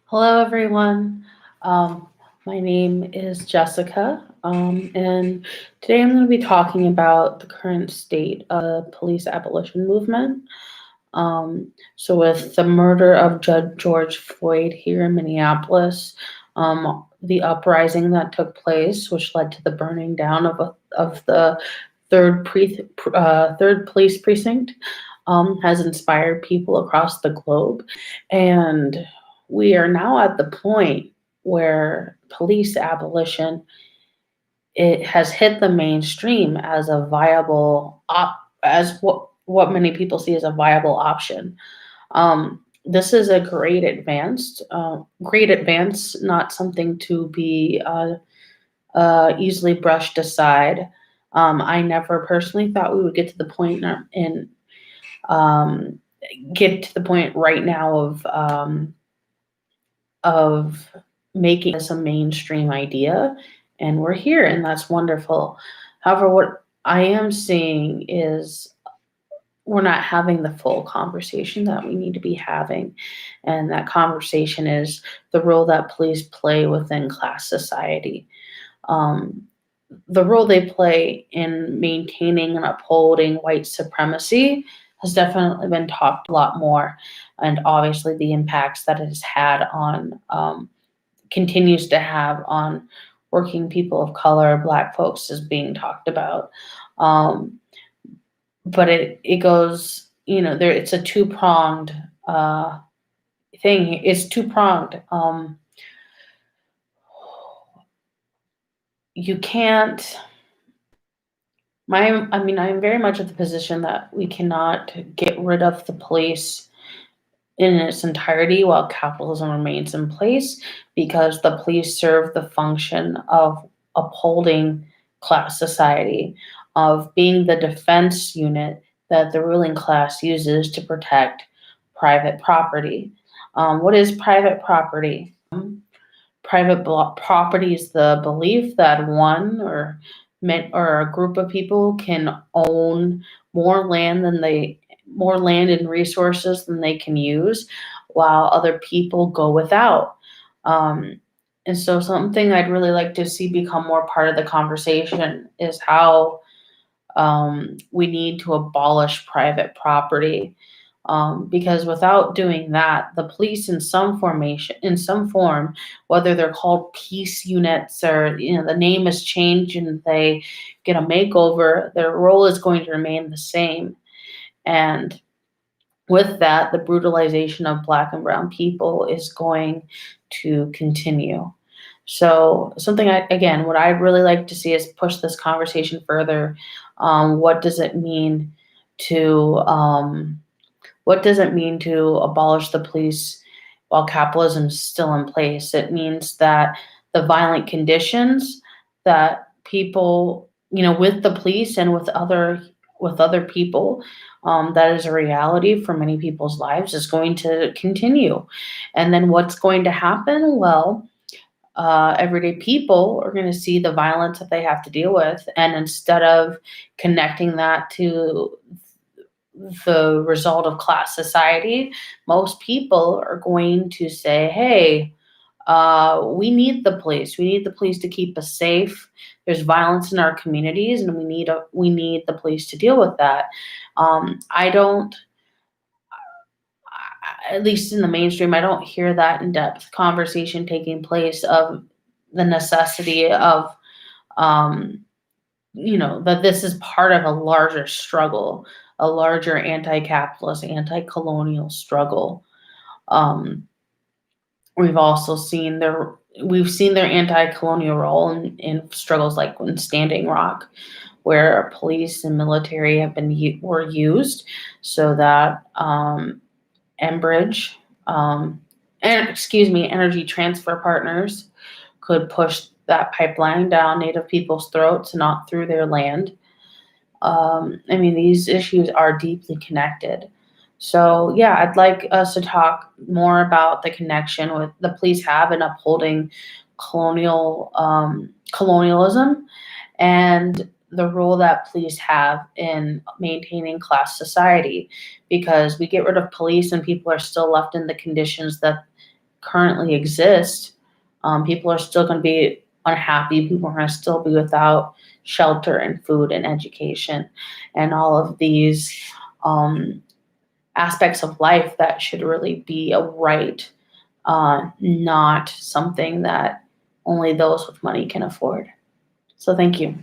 Hello, everyone. Um, my name is Jessica, and today I'm going to be talking about the current state of the police abolition movement. With the murder of Judge George Floyd here in Minneapolis, the uprising that took place, which led to the burning down of the third police precinct, has inspired people across the globe. And we are now at the point where police abolition it has hit the mainstream as a viable as what many people see as a viable option. This is a great advance, not something to be easily brushed aside. I never personally thought we would get to the point um, get to the point right now of making this a mainstream idea, and we're here, and that's wonderful. However, what I am seeing is we're not having the full conversation that we need to be having, and that conversation is the role that police play within class society. Um, the role they play in maintaining and upholding white supremacy has definitely been talked a lot more, and obviously the impacts that it has had on continues to have on working people of color, Black folks, is being talked about. Um, but it goes, there. It's a two pronged thing. It's two pronged. You can't I'm very much of the position that we cannot get rid of the police in its entirety while capitalism remains in place, because the police serve the function of upholding class society, of being the defense unit that the ruling class uses to protect private property. What is private property? Property is the belief that one or a group of people can own more land than they more land and resources than they can use, while other people go without. Um, and so, something I'd really like to see become more part of the conversation is how we need to abolish private property, because without doing that, the police in some form, whether they're called peace units or the name is changed and they get a makeover, their role is going to remain the same. And with that, the brutalization of Black and Brown people is going to continue. So, what I'd really like to see is push this conversation further. What does it mean to abolish the police while capitalism is still in place? It means that the violent conditions that people, with the police and with other people, that is a reality for many people's lives, is going to continue. And then what's going to happen? Well, everyday people are going to see the violence that they have to deal with, and instead of connecting that to the result of class society, most people are going to say, hey, we need the police. We need the police to keep us safe. There's violence in our communities, and we need the police to deal with that. I don't, at least in the mainstream, I don't hear that in depth conversation taking place of the necessity of, um, that this is part of a larger struggle, a larger anti-capitalist, anti-colonial struggle. Um, we've also seen their anti-colonial role in struggles like in Standing Rock, where police and military were used so that Enbridge, and Energy Transfer Partners could push that pipeline down Native people's throats, not through their land. These issues are deeply connected. So, yeah, I'd like us to talk more about the connection with the police have in upholding colonialism, and the role that police have in maintaining class society. Because we get rid of police and people are still left in the conditions that currently exist, people are still going to be unhappy. People are going to still be without shelter and food and education and all of these um, aspects of life that should really be a right, not something that only those with money can afford. So thank you.